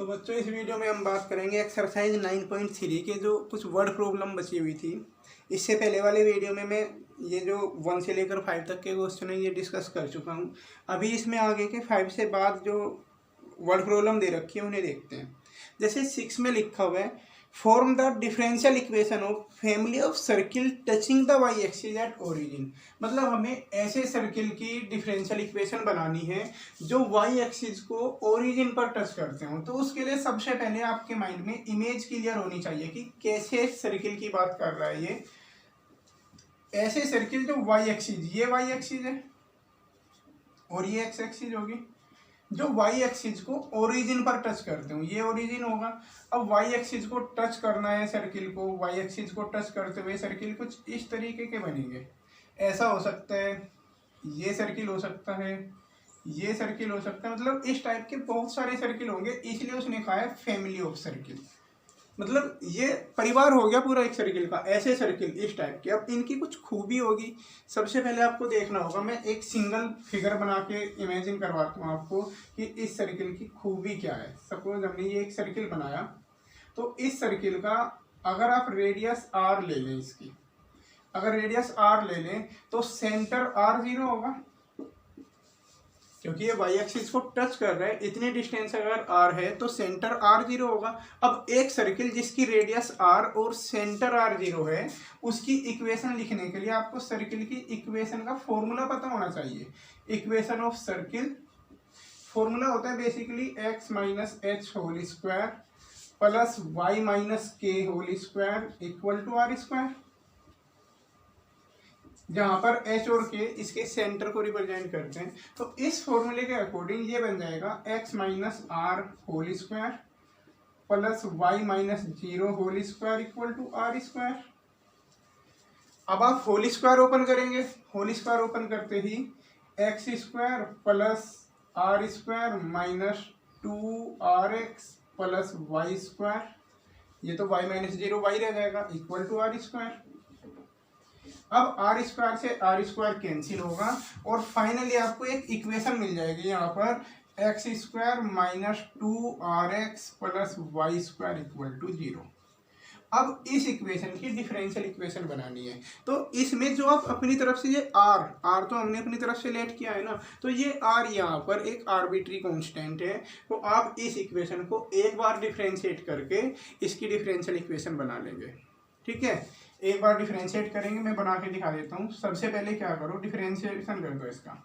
बच्चों इस वीडियो में हम बात करेंगे एक्सरसाइज 9.3 के जो कुछ वर्ड प्रॉब्लम बची हुई थी। इससे पहले वाले वीडियो में मैं ये जो 1 से लेकर 5 तक के क्वेश्चन है ये डिस्कस कर चुका हूँ। अभी इसमें आगे के 5 से बाद जो वर्ड प्रॉब्लम दे रखी है उन्हें देखते हैं। जैसे 6 में लिखा हुआ है form the differential equation of family of circle touching the y axis at origin. मतलब हमें ऐसे सर्किल की डिफरेंशियल इक्वेशन बनानी है जो वाई एक्सिस को ओरिजिन पर टच करते हो। तो उसके लिए सबसे पहले आपके माइंड में इमेज क्लियर होनी चाहिए कि कैसे सर्किल की बात कर रहा है ये। ऐसे सर्किल जो वाई एक्सिस, ये वाई एक्सिस है और ये एक्स एक्सिस होगी, जो वाई एक्सिस को ओरिजिन पर टच करते हो, ये ओरिजिन होगा। अब वाई एक्सिस को टच करना है सर्किल को, वाई एक्सिस को टच करते हुए सर्किल कुछ इस तरीके के बनेंगे। ऐसा हो सकता है, ये सर्किल हो सकता है, ये सर्किल हो सकता है, मतलब इस टाइप के बहुत सारे सर्किल होंगे। इसलिए उसने कहा है फैमिली ऑफ सर्किल, मतलब ये परिवार हो गया पूरा एक सर्किल का। ऐसे सर्किल इस टाइप के। अब इनकी कुछ खूबी होगी। सबसे पहले आपको देखना होगा, मैं एक सिंगल फिगर बना के इमेजिन करवाता हूँ आपको कि इस सर्किल की खूबी क्या है। सपोज हमने ये एक सर्किल बनाया, तो इस सर्किल का अगर आप रेडियस आर ले लें, इसकी अगर रेडियस आर ले लें तो सेंटर आर 0 होगा, क्योंकि ये वाई एक्सिस को टच कर रहा है। इतनी डिस्टेंस अगर आर है तो सेंटर आर 0 होगा। अब एक सर्किल जिसकी रेडियस आर और सेंटर आर 0 है, उसकी इक्वेशन लिखने के लिए आपको सर्किल की इक्वेशन का फॉर्मूला पता होना चाहिए। इक्वेशन ऑफ सर्किल फॉर्मूला होता है basically x minus h whole square plus y minus k whole square equal to r square, जहां पर h और k इसके सेंटर को रिप्रेजेंट करते हैं। तो इस फॉर्मूले के अकॉर्डिंग ये बन जाएगा x minus r whole square plus y minus 0 whole square equal to r square. अब आप होल स्क्वायर ओपन करेंगे, होल स्क्वायर ओपन करते ही x square plus r square minus 2rx plus y square, ये तो y माइनस 0 वाई रह जाएगा equal to r square. अब आर स्क्वायर से आर स्क्वायर कैंसिल होगा और फाइनली आपको एक इक्वेशन मिल जाएगी यहाँ पर x square minus 2rx plus y square equal to 0। अब इस इक्वेशन की डिफरेंशियल इक्वेशन बनानी है। तो इसमें जो आप अपनी तरफ से ये आर तो हमने अपनी तरफ से लेट किया है ना, तो ये आर यहाँ पर एक आर्बिट्री कांस्टेंट है। तो आप इस इक्वेशन को एक बार डिफरेंशिएट करके इसकी डिफरेंशियल इक्वेशन बना लेंगे। ठीक है, एक बार डिफरेंशिएट करेंगे, मैं बना के दिखा देता हूँ। सबसे पहले क्या करो, डिफरेंशिएशन कर दो इसका।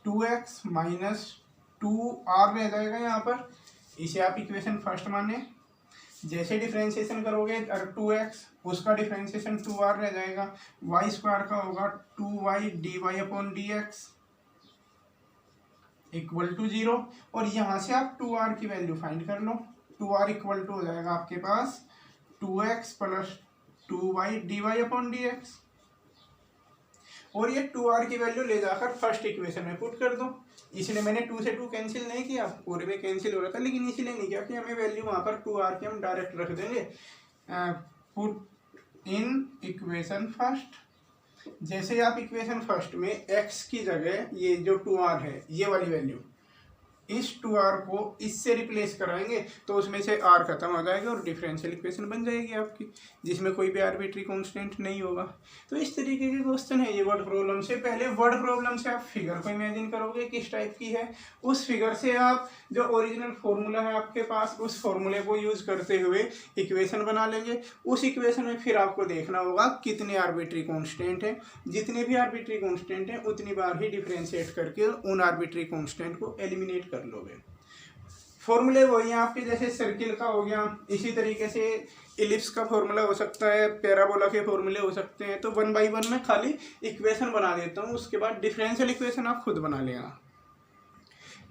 2x माइनस 2r रह जाएगा यहाँ पर, इसे आप इक्वेशन फर्स्ट माने। जैसे डिफरेंशिएशन करोगे 2x, उसका डिफरेंशिएशन 2r रह जाएगा। वाई स्क्वायर का होगा 2y dy upon dx equal to 0। और यहाँ से आप 2r की वैल्यू फाइंड कर लो। 2r इक्वल टू हो जाएगा आपके पास 2x plus 2y dy upon dx। और ये 2r की वैल्यू ले जाकर फर्स्ट इक्वेशन में पुट कर दो। इसलिए मैंने 2 से 2 कैंसिल नहीं किया, पूरे में कैंसिल हो रहा था, लेकिन इसलिए नहीं किया कि हमें वैल्यू वहाँ पर 2r की हम डायरेक्ट रख देंगे। Put in equation first. जैसे आप इक्वेशन फर्स्ट में x की जगह ये जो 2r है, ये वाली वैल्यू, इस 2r को इससे रिप्लेस कराएंगे तो उसमें से r खत्म हो जाएगा और डिफरेंशियल इक्वेशन बन जाएगी आपकी, जिसमें कोई भी आर्बिट्री कांस्टेंट नहीं होगा। तो इस तरीके के क्वेश्चन है ये वर्ड प्रॉब्लम से। पहले वर्ड प्रॉब्लम से आप फिगर को इमेजिन करोगे किस टाइप की है, उस फिगर से आप जो ओरिजिनल फॉर्मूला है आपके पास, उस फॉर्मूले को यूज करते हुए इक्वेशन बना लेंगे। उस इक्वेशन में फिर आपको देखना होगा कितने आर्बिट्री कांस्टेंट हैं। जितने भी आर्बिट्री कांस्टेंट हैं उतनी बार ही डिफरेंशिएट करके उन आर्बिट्री कांस्टेंट को एलिमिनेट कर लोगे। फॉर्मूले वही हैं आपके, जैसे सर्किल का हो गया, इसी तरीके से इलिप्स का फॉर्मूला हो सकता है, पैराबोला के फॉर्मूले हो सकते हैं। तो 1 बाई 1 में खाली इक्वेशन बना देता हूँ, उसके बाद डिफरेंशियल इक्वेशन आप खुद बना लेना।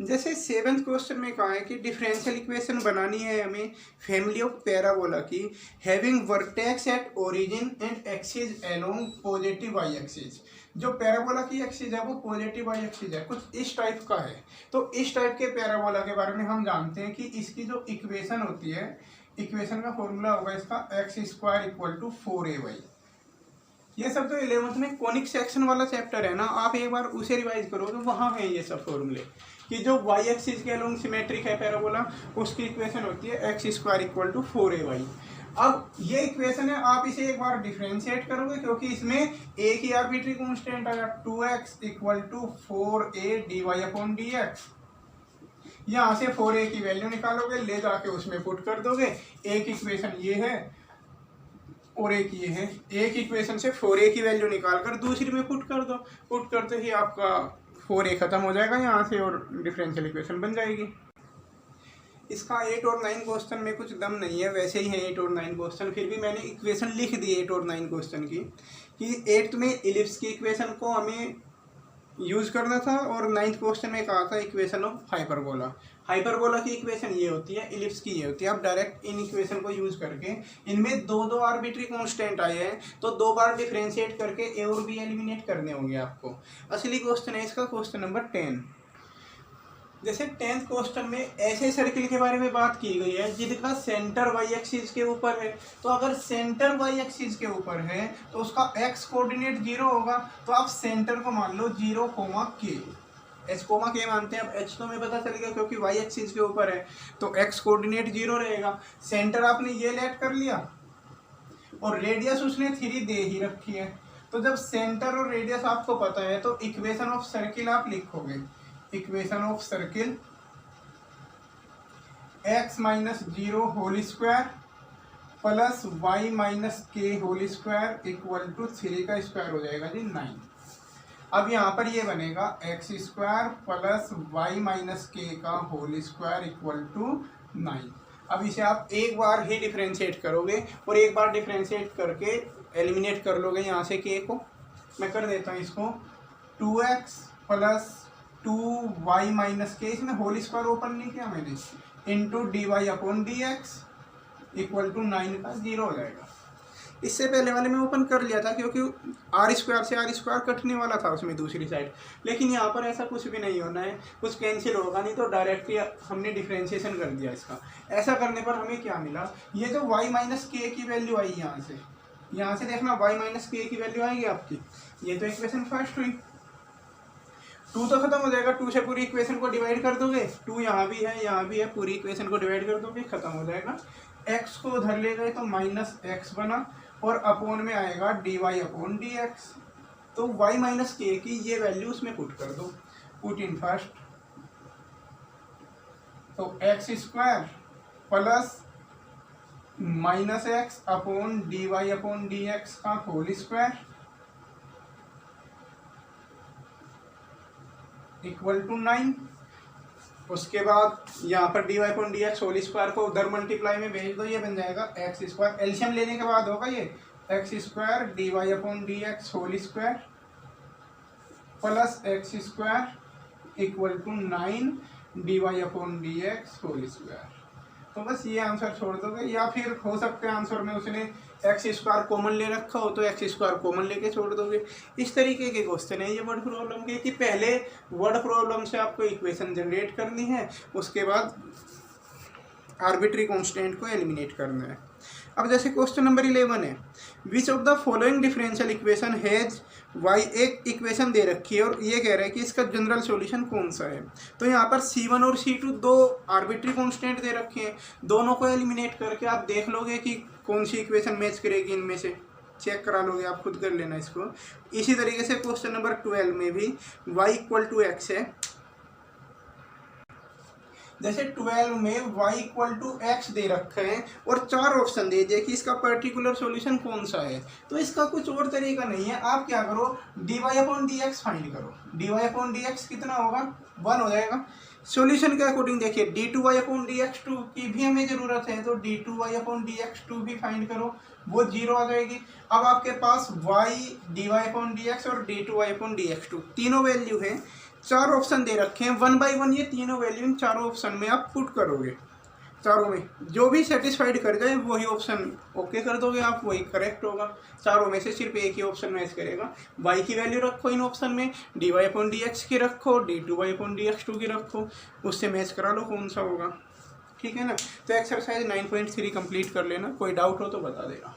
जैसे 7th क्वेश्चन में कहा है कि डिफरेंशियल इक्वेशन बनानी है हमें फैमिली ऑफ पैराबोला की having vertex at origin and axis along positive y axis. जो पैराबोला की एक्सिस है वो पॉजिटिव वाई एक्सिस है, कुछ इस टाइप का है। तो इस टाइप के पैराबोला के बारे में हम जानते हैं कि इसकी जो इक्वेशन होती है, इक्वेशन का फॉर्मूला होगा इसका x square equal to 4ay। ये सब तो 11th में कॉनिक सेक्शन वाला चैप्टर है ना, आप एक बार उसे रिवाइज करो तो वहाँ है ये सब फॉर्मूले कि जो वाई एक्सिस के अलोंग सिमेट्रिक है पैराबोला, उसकी इक्वेशन होती है x square equal to 4ay। अब ये इक्वेशन है, आप इसे एक बार डिफ्रेंशिएट करोगे क्योंकि इसमें एक ही आर्बिट्री कांस्टेंट आया 2x equal to 4a dy upon dx। यहाँ से 4a की वैल्यू निकालोगे, ले जाके उसमें पुट कर दोगे। एक इक्वेशन ये है और एक ये है, एक इक्वेशन से 4a की वैल्यू निकाल कर दूसरी में पुट कर दो, पुट करते ही आपका 4a खत्म हो जाएगा यहाँ से और डिफरेंशियल इक्वेशन बन जाएगी। इसका 8 और 9 क्वेश्चन में कुछ दम नहीं है, वैसे ही है 8 और 9 क्वेश्चन, फिर भी मैंने इक्वेशन लिख दी 8 और 9 क्वेश्चन की कि 8th में इलिप्स की इक्वेशन को हमें यूज़ करना था और 9th क्वेश्चन में कहा था इक्वेशन ऑफ हाइपरबोला। हाइपरबोला की इक्वेशन ये होती है, इलिप्स की ये होती है। आप डायरेक्ट इन इक्वेशन को यूज़ करके इनमें दो आर्बिट्री कांस्टेंट आए हैं तो 2 बार डिफ्रेंशिएट करके ए और बी एलिमिनेट करने होंगे आपको। असली क्वेश्चन है इसका क्वेश्चन नंबर 10। जैसे 10th क्वेश्चन में ऐसे सर्किल के बारे में बात की गई है जिसका सेंटर वाई एक्सिस के ऊपर है, तो अगर सेंटर वाई एक्सिस के ऊपर है तो उसका एक्स कोऑर्डिनेट 0 होगा। तो आप सेंटर को मान लो 0, k, एच कोमा के मानते हैं। अब एच तो हमें पता चल गया क्योंकि वाई एक्सिस के ऊपर है तो एक्स कोऑर्डिनेट 0 रहेगा। सेंटर आपने ये लेट कर लिया और रेडियस उसने 3 दे ही रखी है। तो जब सेंटर और रेडियस आपको पता है तो इक्वेशन ऑफ सर्किल आप लिखोगे, equation of circle x minus 0 whole square plus y minus k whole square equal to 3 का स्क्वायर हो जाएगा जी 9। अब यहाँ पर ये बनेगा x square plus y minus k का होल स्क्वायर इक्वल टू 9। अब इसे आप एक बार ही डिफ्रेंशिएट करोगे और एक बार डिफ्रेंशिएट करके एलिमिनेट कर लोगे यहाँ से के को। मैं कर देता हूँ इसको 2x प्लस 2y माइनस के, इसमें होल स्क्वायर ओपन नहीं किया मैंने, into d y upon d x equal to 9 का 0 हो जाएगा। इससे पहले वाले में ओपन कर लिया था क्योंकि आर स्क्वायर से आर स्क्वायर कटने वाला था उसमें दूसरी साइड, लेकिन यहाँ पर ऐसा कुछ भी नहीं होना है, कुछ कैंसिल होगा नहीं, तो डायरेक्टली हमने डिफ्रेंशिएशन कर दिया इसका। ऐसा करने पर हमें क्या मिला, ये जो y माइनस के की वैल्यू आई यहाँ से देखना y माइनस के की वैल्यू आएगी आपकी, ये तो इक्वेशन फर्स्ट हुई। 2 तो खत्म हो जाएगा, 2 से पूरी इक्वेशन को डिवाइड कर दोगे, 2 यहाँ भी है, पूरी इक्वेशन को डिवाइड कर दोगे, खत्म हो जाएगा। x को उधर ले गए तो माइनस एक्स बना और अपोन में आएगा d y upon d x. तो y माइनस के की ये वैल्यू उसमें पुट कर दो, पुट इन फर्स्ट, तो x square plus minus x upon d y upon d x का होल स्क्वायर इक्वल टू 9। उसके बाद यहाँ पर d y upon d x whole square को उधर मल्टीप्लाई में भेज दो, ये बन जाएगा एक्स स्क्वायर, एलसीएम लेने के बाद होगा ये x square d y upon d x whole square plus x square equal to 9 d y upon d x whole square. तो बस ये आंसर छोड़ दोगे, या फिर हो सकते हैं आंसर में उसने एक्स स्क्वायर कॉमन ले रखा हो तो एक्स स्क्वायर कॉमन लेके छोड़ दोगे। इस तरीके के क्वेश्चन है ये वर्ड प्रॉब्लम के, कि पहले वर्ड प्रॉब्लम से आपको इक्वेशन जनरेट करनी है, उसके बाद आर्बिट्री कांस्टेंट को एलिमिनेट करना है। अब जैसे क्वेश्चन नंबर 11 है, which of the following differential equation has y, एक इक्वेशन दे रखी है और ये कह रहा है कि इसका जनरल सॉल्यूशन कौन सा है। तो यहाँ पर C1 और C2 दो आर्बिट्री कांस्टेंट दे रखे हैं, दोनों को एलिमिनेट करके आप देख लोगे कि कौन सी इक्वेशन मैच करेगी, इनमें से चेक करा लोगे, आप खुद कर लेना इसको। इसी तरीके से क्वेश्चन नंबर 12 में भी y इक्वल टू एक्स है, जैसे 12 में y इक्वल टू एक्स दे रखे हैं और 4 ऑप्शन दे दिए कि इसका पर्टिकुलर सॉल्यूशन कौन सा है। तो इसका कुछ और तरीका नहीं है, आप क्या करो d y upon d x find करो, d y upon d x कितना होगा 1 हो जाएगा। सॉल्यूशन के अकॉर्डिंग देखिए d two y upon d x two की भी हमें ज़रूरत है, तो d two y upon d x two भी फाइंड करो, वो 0 आ जाएगी। अब आपके पास y d y upon d x और d two y upon d x two तीनों वैल्यू है, 4 ऑप्शन दे रखे हैं, 1 बाई 1 ये तीनों वैल्यू इन चारों ऑप्शन में आप पुट करोगे। चारों में जो भी सेटिस्फाइड कर जाए वही ऑप्शन ओके कर दोगे आप, वही करेक्ट होगा। चारों में से सिर्फ एक ही ऑप्शन मैच करेगा। y की वैल्यू रखो इन ऑप्शन में, d y upon d x की रखो, d two y upon d x two की रखो, उससे मैच करा लो कौन सा होगा, ठीक है ना। तो एक्सरसाइज 9.3 कंप्लीट कर लेना, कोई डाउट हो तो बता देना।